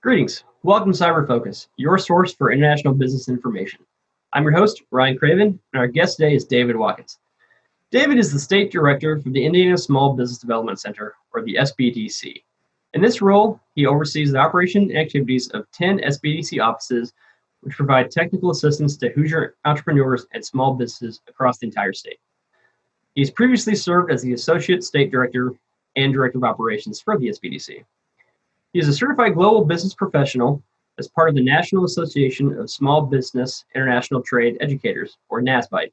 Greetings. Welcome to Cyber Focus, your source for international business information. I'm your host, Ryan Craven, and our guest today is David Watkins. David is the State Director for the Indiana Small Business Development Center, or the SBDC. In this role, he oversees the operation and activities of 10 SBDC offices, which provide technical assistance to Hoosier entrepreneurs and small businesses across the entire state. He's previously served as the Associate State Director and Director of Operations for the SBDC. He is a certified global business professional as part of the National Association of Small Business International Trade Educators, or NASBITE.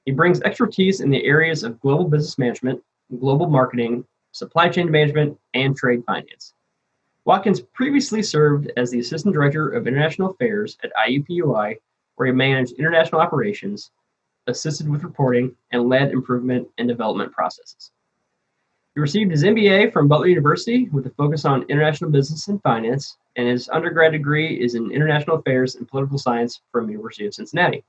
He brings expertise in the areas of global business management, global marketing, supply chain management, and trade finance. Watkins previously served as the Assistant Director of International Affairs at IUPUI, where he managed international operations, assisted with reporting, and led improvement and development processes. He received his MBA from Butler University with a focus on international business and finance, and his undergrad degree is in international affairs and political science from University of Cincinnati.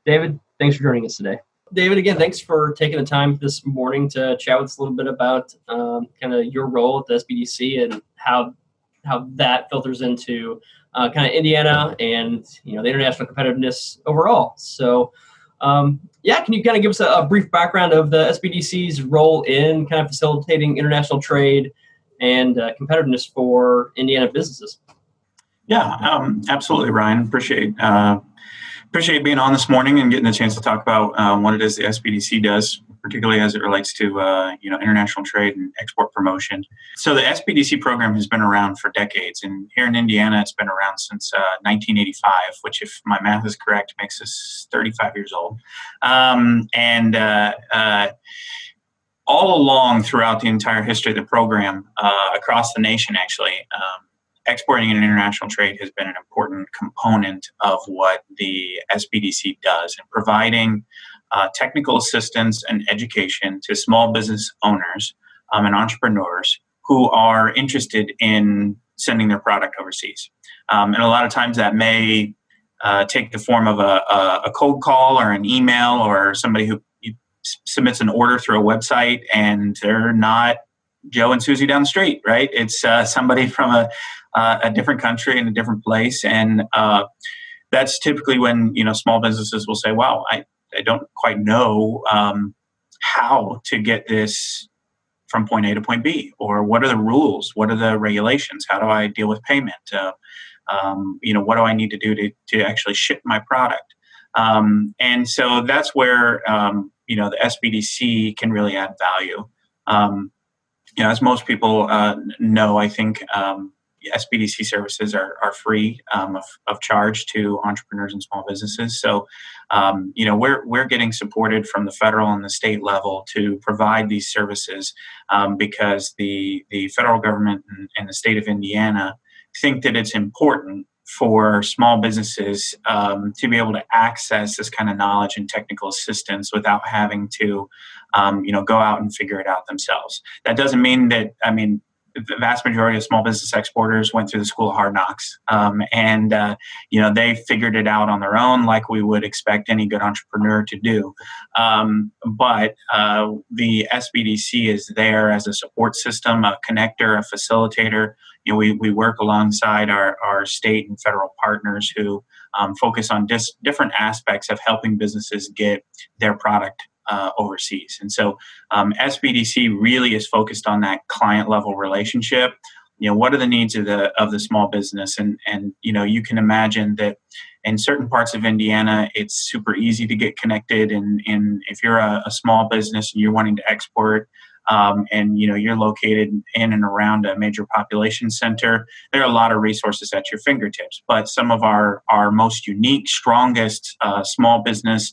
David, thanks for joining us today. David, again, thanks for taking the time this morning to chat with us a little bit about kind of your role at the SBDC and how that filters into kind of Indiana and the international competitiveness overall. So, can you kind of give us a brief background of the SBDC's role in kind of facilitating international trade and competitiveness for Indiana businesses? Yeah, absolutely, Ryan. Appreciate being on this morning and getting a chance to talk about what it is the SBDC does, particularly as it relates to international trade and export promotion. So the SBDC program has been around for decades, and here in Indiana, it's been around since 1985, which, if my math is correct, makes us 35 years old. All along throughout the entire history of the program, across the nation, actually. Exporting and international trade has been an important component of what the SBDC does in providing technical assistance and education to small business owners and entrepreneurs who are interested in sending their product overseas. And a lot of times that may take the form of a cold call or an email, or somebody who submits an order through a website and they're not Joe and Susie down the street, right? It's somebody from a different country in a different place. And that's typically when, small businesses will say, wow, I don't quite know how to get this from point A to point B, or what are the rules? What are the regulations? How do I deal with payment? What do I need to do to actually ship my product? And so that's where, the SBDC can really add value. As most people know, I think SBDC services are free of charge to entrepreneurs and small businesses. So, we're getting supported from the federal and the state level to provide these services because the federal government and the state of Indiana think that it's important for small businesses to be able to access this kind of knowledge and technical assistance without having to, go out and figure it out themselves. That doesn't mean that, the vast majority of small business exporters went through the school of hard knocks, and they figured it out on their own, like we would expect any good entrepreneur to do. But the SBDC is there as a support system, a connector, a facilitator. We work alongside our state and federal partners who focus on different aspects of helping businesses get their product overseas. And so SBDC really is focused on that client level relationship. What are the needs of the small business? And you can imagine that in certain parts of Indiana, it's super easy to get connected. And if you're a small business and you're wanting to export, and you're located in and around a major population center, there are a lot of resources at your fingertips. But some of our most unique, strongest small business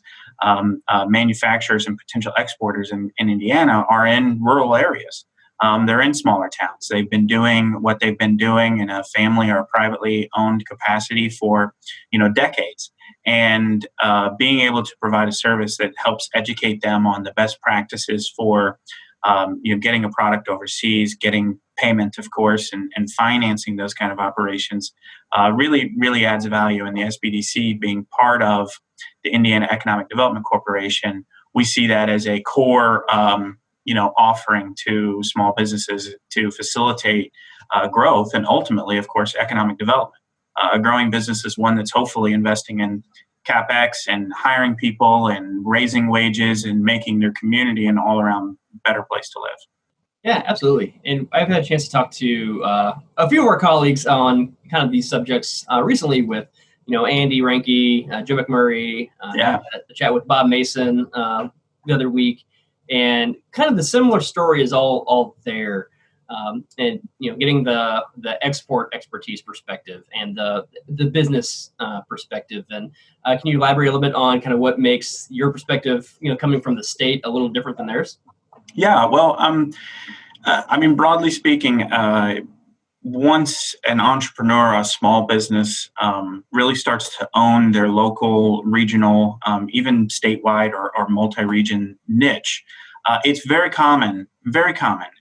manufacturers and potential exporters in Indiana are in rural areas. They're in smaller towns. They've been doing what they've been doing in a family or a privately owned capacity for decades. And being able to provide a service that helps educate them on the best practices for getting a product overseas, getting payment, of course, and financing those kind of operations really adds value. And the SBDC being part of the Indiana Economic Development Corporation, we see that as a core offering to small businesses to facilitate growth and ultimately, of course, economic development. A growing business is one that's hopefully investing in CapEx and hiring people and raising wages and making their community an all-around better place to live. Yeah, absolutely. And I've had a chance to talk to a few of our colleagues on kind of these subjects recently with, Andy Ranke, Joe McMurray, Yeah. a chat with Bob Mason the other week. And kind of the similar story is all there. And, getting the export expertise perspective and the business perspective. And can you elaborate a little bit on kind of what makes your perspective, coming from the state a little different than theirs? Yeah, well, broadly speaking, once an entrepreneur, a small business, really starts to own their local, regional, even statewide or multi-region niche, it's very common,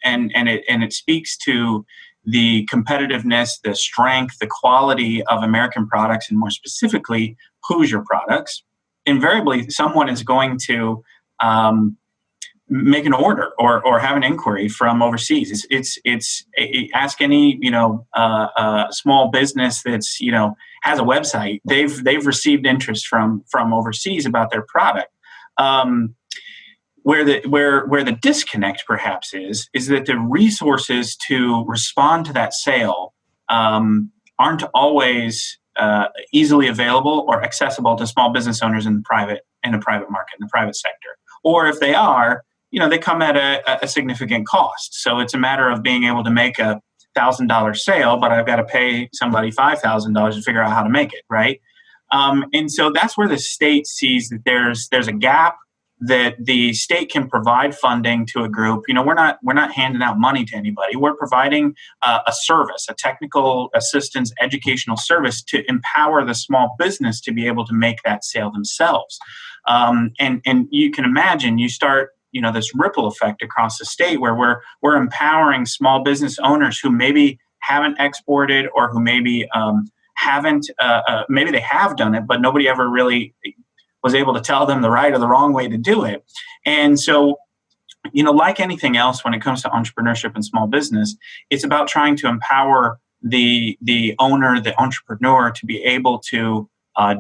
and it speaks to the competitiveness, the strength, the quality of American products, and more specifically, Hoosier products. Invariably, someone is going to make an order or have an inquiry from overseas. It's ask any small business that's has a website. They've received interest from overseas about their product. Where the disconnect perhaps is that the resources to respond to that sale aren't always easily available or accessible to small business owners in the private market, in the private sector. Or if they are, they come at a significant cost. So it's a matter of being able to make a $1,000 sale, but I've got to pay somebody $5,000 to figure out how to make it, right? And so that's where the state sees that there's a gap, that the state can provide funding to a group. We're not handing out money to anybody. We're providing a service, a technical assistance, educational service to empower the small business to be able to make that sale themselves. And you can imagine, you start this ripple effect across the state where we're empowering small business owners who maybe haven't exported or who maybe haven't, maybe they have done it, but nobody ever really was able to tell them the right or the wrong way to do it. And so, like anything else, when it comes to entrepreneurship and small business, it's about trying to empower the owner, the entrepreneur, to be able to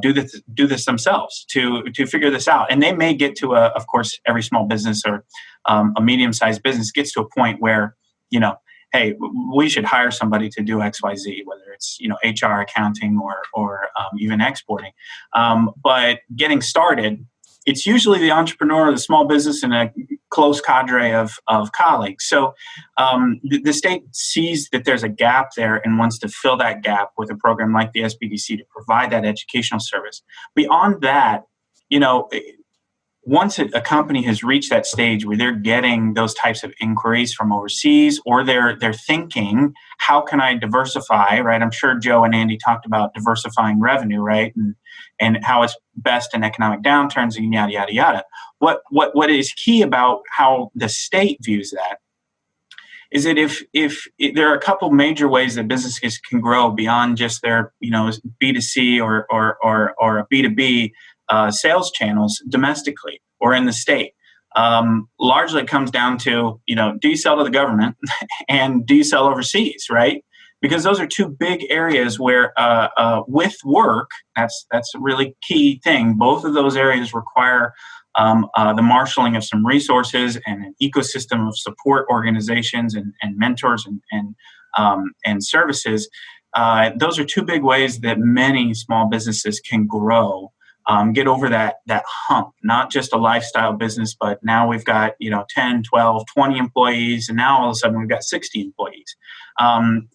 do this themselves, to figure this out. And they may get to of course, every small business or a medium-sized business gets to a point where, hey, we should hire somebody to do X, Y, Z, whether it's, HR, accounting, or even exporting. But getting started, it's usually the entrepreneur, the small business, and a close cadre of colleagues. So the state sees that there's a gap there and wants to fill that gap with a program like the SBDC to provide that educational service. Beyond that, once a company has reached that stage where they're getting those types of inquiries from overseas, or they're thinking, how can I diversify, right? I'm sure Joe and Andy talked about diversifying revenue, right? And how it's best in economic downturns and yada, yada, yada. What is key about how the state views that is that if there are a couple major ways that businesses can grow beyond just their, B2C or a B2B sales channels domestically or in the state. Largely it comes down to, do you sell to the government and do you sell overseas, right? Because those are two big areas where with work, that's a really key thing. Both of those areas require the marshaling of some resources and an ecosystem of support organizations and mentors and services. Those are two big ways that many small businesses can grow. Get over that hump, not just a lifestyle business, but now we've got, 10, 12, 20 employees, and now all of a sudden we've got 60 employees.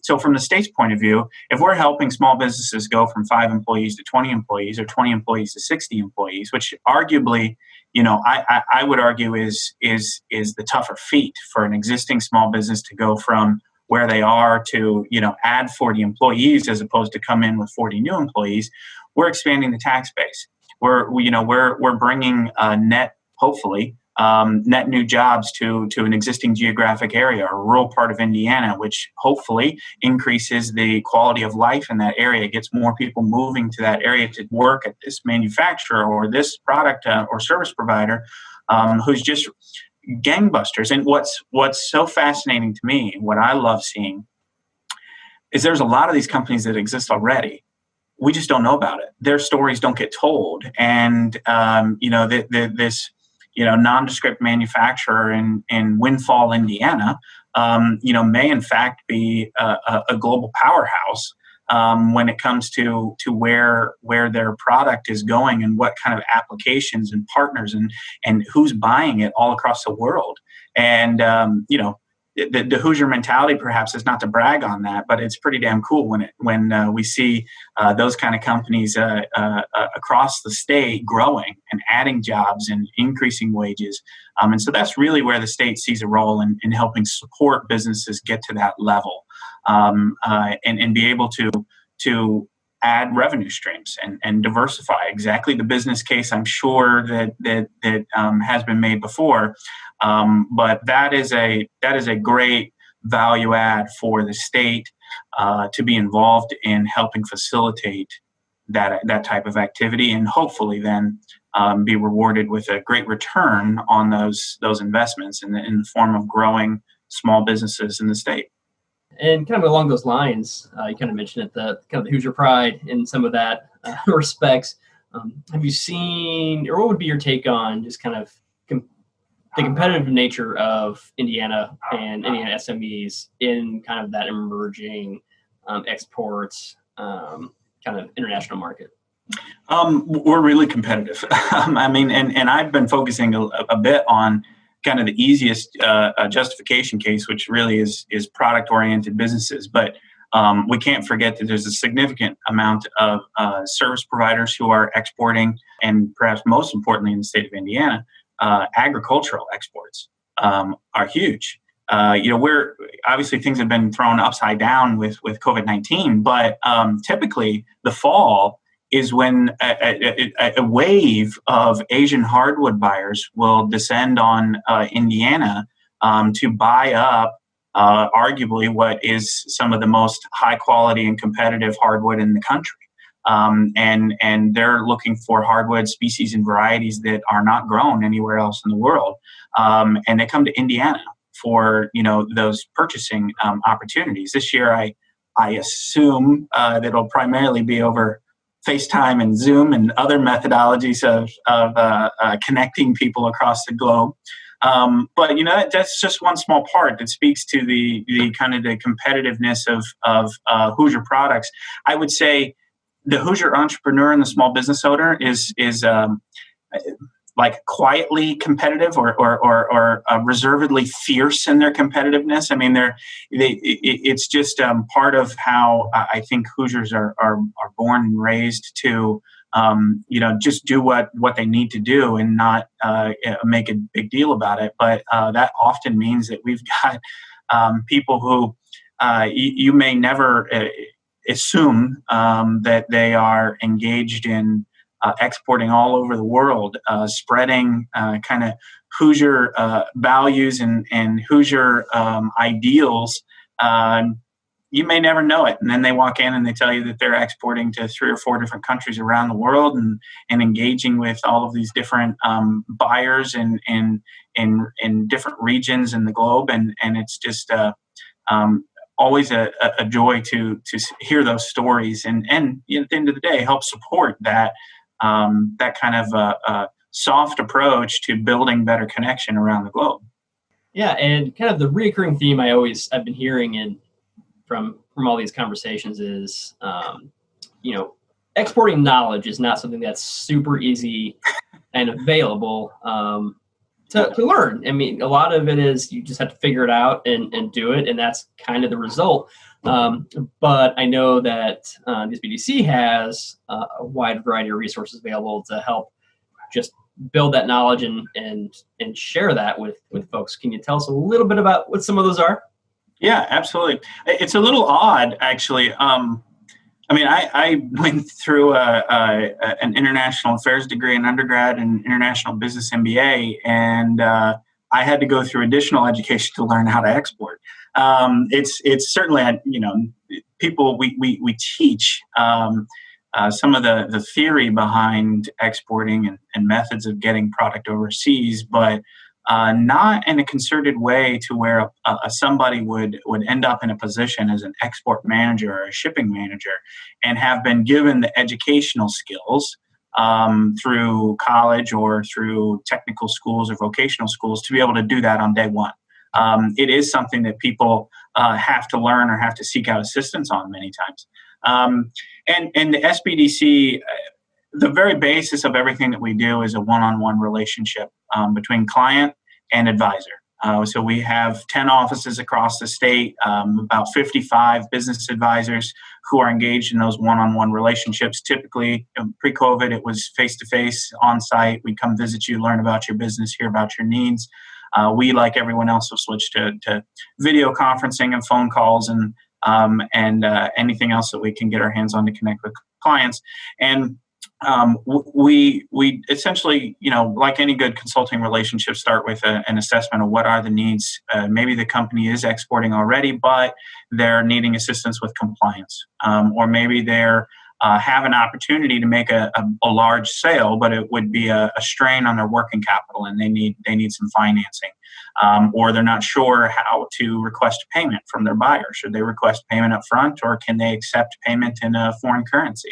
So from the state's point of view, if we're helping small businesses go from 5 employees to 20 employees or 20 employees to 60 employees, which arguably, I would argue is the tougher feat for an existing small business to go from where they are to, add 40 employees as opposed to come in with 40 new employees, we're expanding the tax base. We're bringing net new jobs to an existing geographic area, a rural part of Indiana, which hopefully increases the quality of life in that area, gets more people moving to that area to work at this manufacturer or this product or service provider who's just gangbusters. And what's so fascinating to me, what I love seeing, is there's a lot of these companies that exist already. We just don't know about it. Their stories don't get told. And, this, nondescript manufacturer in Windfall, Indiana, may in fact be a global powerhouse when it comes to where their product is going and what kind of applications and partners and who's buying it all across the world. And, the Hoosier mentality perhaps is not to brag on that, but it's pretty damn cool when we see those kind of companies across the state growing and adding jobs and increasing wages. And so that's really where the state sees a role in helping support businesses get to that level and be able to add revenue streams and diversify exactly the business case I'm sure that has been made before. But that is a great value add for the state to be involved in helping facilitate that type of activity, and hopefully then be rewarded with a great return on those investments in the form of growing small businesses in the state. And kind of along those lines, you kind of mentioned it, the kind of the Hoosier pride in some of that respects. Have you seen, or what would be your take on just kind of the competitive nature of Indiana and Indiana SMEs in kind of that emerging exports kind of international market? We're really competitive. And I've been focusing a bit on kind of the easiest justification case, which really is product-oriented businesses. But we can't forget that there's a significant amount of service providers who are exporting, and perhaps most importantly in the state of Indiana, agricultural exports are huge. We're obviously things have been thrown upside down with COVID-19, but typically the fall is when a wave of Asian hardwood buyers will descend on Indiana to buy up arguably what is some of the most high quality and competitive hardwood in the country. And they're looking for hardwood species and varieties that are not grown anywhere else in the world. And they come to Indiana for, those purchasing opportunities. This year, I assume that it'll primarily be over FaceTime and Zoom and other methodologies of connecting people across the globe. But that's just one small part that speaks to the kind of the competitiveness of Hoosier products. I would say the Hoosier entrepreneur and the small business owner is like quietly competitive or reservedly fierce in their competitiveness. I mean, it's just part of how I think Hoosiers are born and raised to, just do what they need to do and not make a big deal about it. But that often means that we've got people who you may never assume that they are engaged in exporting all over the world, spreading kind of Hoosier values and Hoosier ideals. You may never know it. And then they walk in and they tell you that they're exporting to 3 or 4 different countries around the world and engaging with all of these different buyers in different regions in the globe. And it's just always a joy to hear those stories and at the end of the day, help support that kind of soft approach to building better connection around the globe. Yeah, and kind of the recurring theme I've been hearing from all these conversations is, exporting knowledge is not something that's super easy and available to learn. I mean, a lot of it is you just have to figure it out and do it, and that's kind of the result. But I know that the SBDC has a wide variety of resources available to help just build that knowledge and share that with folks. Can you tell us a little bit about what some of those are? Yeah, absolutely. It's a little odd, actually. I went through an international affairs degree in undergrad and international business MBA, and I had to go through additional education to learn how to export. It's certainly, people, we teach some of the theory behind exporting and methods of getting product overseas, but not in a concerted way to where somebody would end up in a position as an export manager or a shipping manager and have been given the educational skills through college or through technical schools or vocational schools to be able to do that on day one. It is something that people have to learn or have to seek out assistance on many times. And the SBDC, the very basis of everything that we do is a one-on-one relationship between client and advisor. So we have 10 offices across the state, about 55 business advisors who are engaged in those one-on-one relationships. Typically, pre-COVID, it was face-to-face, on-site. We come visit you, learn about your business, hear about your needs. We, like everyone else, have switched to video conferencing and phone calls and anything else that we can get our hands on to connect with clients. And we essentially, like any good consulting relationship, start with an assessment of what are the needs. Maybe the company is exporting already, but they're needing assistance with compliance, or maybe they're have an opportunity to make a large sale, but it would be a strain on their working capital, and they need some financing, or they're not sure how to request payment from their buyer. Should they request payment up front, or can they accept payment in a foreign currency?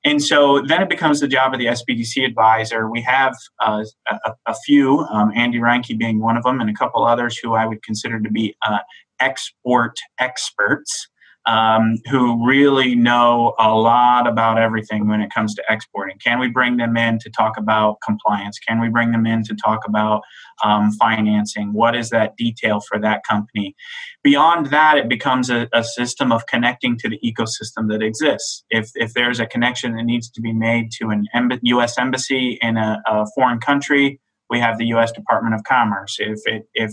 And so then it becomes the job of the SBDC advisor. We have a few, Andy Reinke being one of them, and a couple others who I would consider to be export experts, who really know a lot about everything when it comes to exporting. Can we bring them in to talk about compliance? Can we bring them in to talk about financing? What is that detail for that company? Beyond that, it becomes a system of connecting to the ecosystem that exists. If there's a connection that needs to be made to an U.S. embassy in a foreign country, we have the U.S. Department of Commerce. If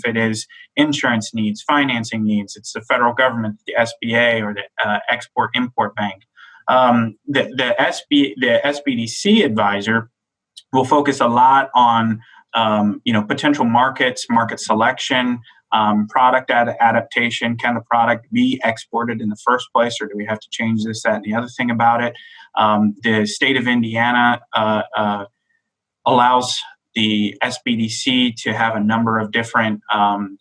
it is insurance needs, financing needs, it's the federal government, the SBA, or the Export-Import Bank. The SBDC advisor will focus a lot on potential markets, market selection, product adaptation. Can the product be exported in the first place, or do we have to change this, that, and the other thing about it? The state of Indiana allows the SBDC to have a number of different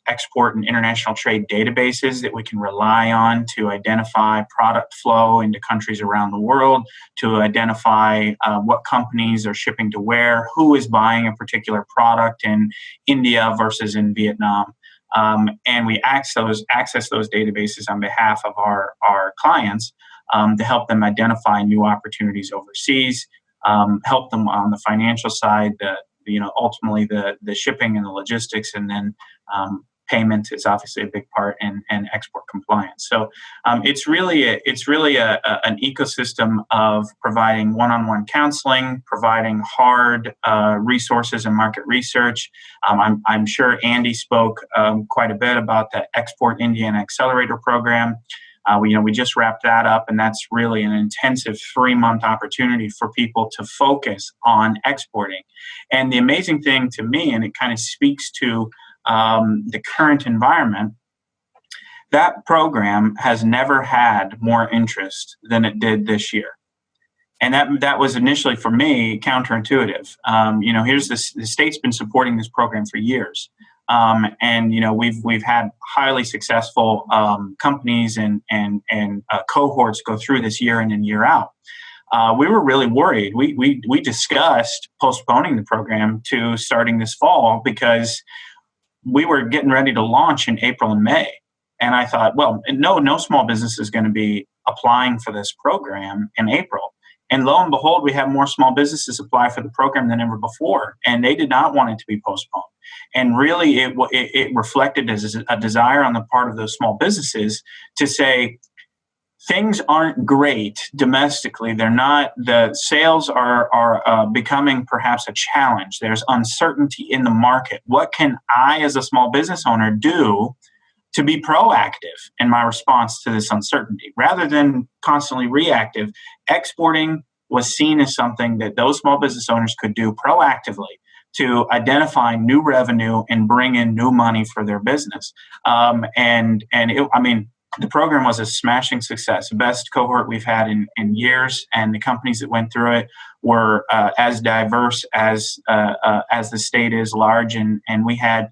export and international trade databases that we can rely on to identify product flow into countries around the world, to identify what companies are shipping to where, who is buying a particular product in India versus in Vietnam. And we access those databases on behalf of our clients to help them identify new opportunities overseas, help them on the financial side, ultimately the shipping and the logistics, and then payment is obviously a big part, and export compliance. So it's really an ecosystem of providing one-on-one counseling, providing hard resources and market research. I'm sure Andy spoke quite a bit about the Export Indiana Accelerator Program. We just wrapped that up, and that's really an intensive 3-month opportunity for people to focus on exporting. And the amazing thing to me, and it kind of speaks to the current environment, that program has never had more interest than it did this year. And that was initially, for me, counterintuitive. Here's the state's been supporting this program for years. And we've had highly successful companies and cohorts go through this year in and year out. We were really worried. We discussed postponing the program to starting this fall because we were getting ready to launch in April and May. And I thought, well, no small business is going to be applying for this program in April. And lo and behold, we have more small businesses apply for the program than ever before, and they did not want it to be postponed. And really, it reflected as a desire on the part of those small businesses to say, things aren't great domestically. They're not. The sales are becoming perhaps a challenge. There's uncertainty in the market. What can I, as a small business owner, do to be proactive in my response to this uncertainty rather than constantly reactive? Exporting was seen as something that those small business owners could do proactively to identify new revenue and bring in new money for their business. the program was a smashing success, the best cohort we've had in years, and the companies that went through it were as diverse as the state is large, and we had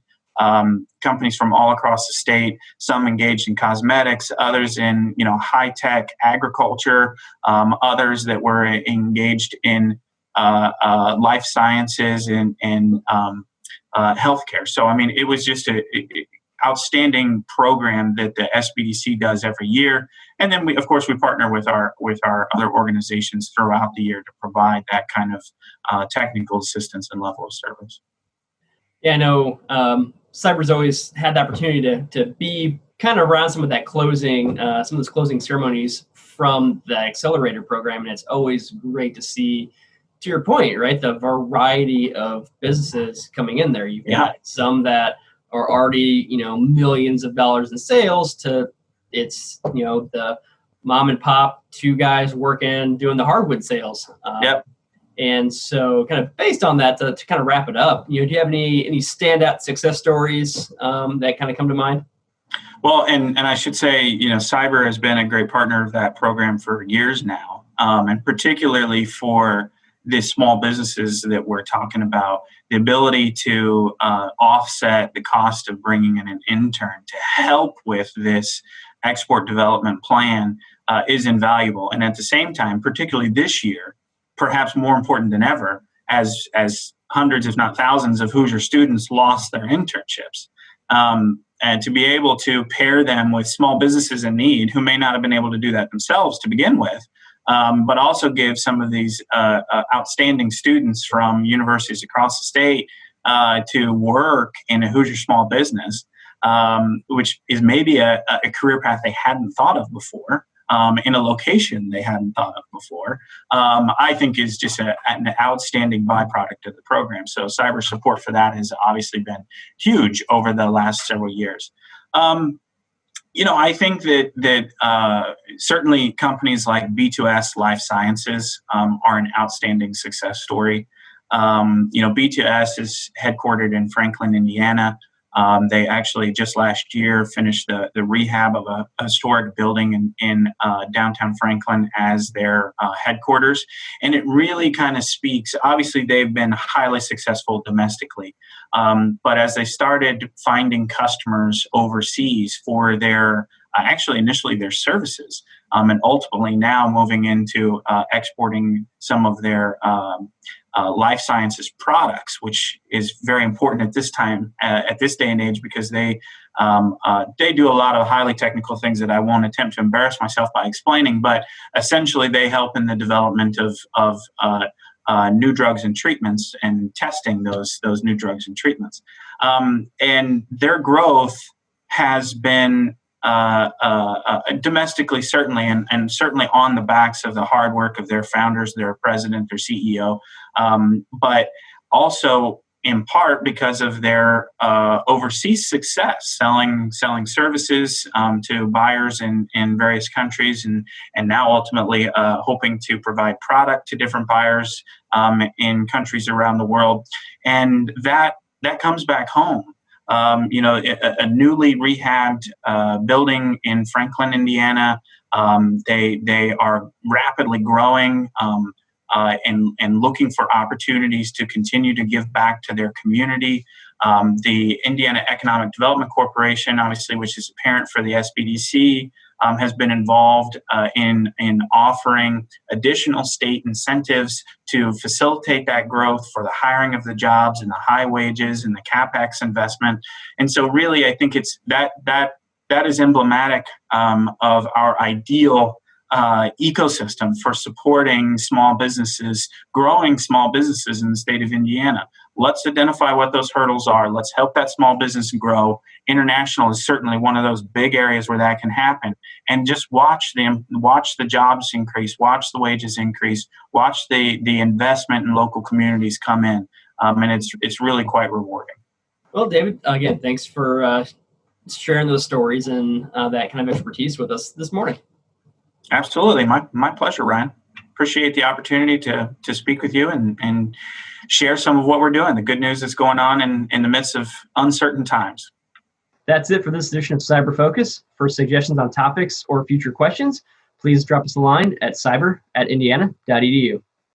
companies from all across the state, some engaged in cosmetics, others in high-tech agriculture, others that were engaged in life sciences and healthcare. So, I mean, it was just a outstanding program that the SBDC does every year. And then we partner with our other organizations throughout the year to provide that kind of technical assistance and level of service. Yeah, I know CIBER's always had the opportunity to be kind of around some of those closing ceremonies from the accelerator program, and it's always great to see, to your point, right, the variety of businesses coming in there. You've got some that are already millions of dollars in sales to it's the mom and pop, two guys working doing the hardwood sales. And so, kind of based on that, to kind of wrap it up, do you have any standout success stories that kind of come to mind? Well, and I should say, CIBER has been a great partner of that program for years now, and particularly for the small businesses that we're talking about, the ability to offset the cost of bringing in an intern to help with this export development plan is invaluable. And at the same time, particularly this year, perhaps more important than ever, as hundreds, if not thousands, of Hoosier students lost their internships. And to be able to pair them with small businesses in need who may not have been able to do that themselves to begin with, but also give some of these outstanding students from universities across the state to work in a Hoosier small business, which is maybe a career path they hadn't thought of before. In a location they hadn't thought of before, I think is just an outstanding byproduct of the program. So CIBER support for that has obviously been huge over the last several years. I think that certainly companies like B2S Life Sciences are an outstanding success story. B2S is headquartered in Franklin, Indiana. They actually just last year finished the rehab of a historic building in downtown Franklin as their headquarters. And it really kind of speaks, obviously they've been highly successful domestically, but as they started finding customers overseas for their, initially their services, and ultimately now moving into exporting some of their life sciences products, which is very important at this time, at this day and age, because they do a lot of highly technical things that I won't attempt to embarrass myself by explaining. But essentially, they help in the development of new drugs and treatments and testing those new drugs and treatments. And their growth has been domestically, certainly, and certainly on the backs of the hard work of their founders, their president, their CEO, but also in part because of their overseas success, selling services to buyers in various countries, and now ultimately hoping to provide product to different buyers in countries around the world, and that comes back home. A newly rehabbed building in Franklin, Indiana. They are rapidly growing and looking for opportunities to continue to give back to their community. The Indiana Economic Development Corporation, obviously, which is a parent for the SBDC, has been involved in offering additional state incentives to facilitate that growth for the hiring of the jobs and the high wages and the CapEx investment. And so really, I think it's that is emblematic of our ideal ecosystem for supporting small businesses, growing small businesses in the state of Indiana. Let's identify what those hurdles are. Let's help that small business grow. International is certainly one of those big areas where that can happen. And just watch the jobs increase, watch the wages increase, watch the investment in local communities come in. And it's really quite rewarding. Well, David, again, thanks for sharing those stories and that kind of expertise with us this morning. Absolutely. My pleasure, Ryan. Appreciate the opportunity to speak with you and share some of what we're doing, the good news that's going on in the midst of uncertain times. That's it for this edition of Cyber Focus. For suggestions on topics or future questions, please drop us a line at cyber@indiana.edu.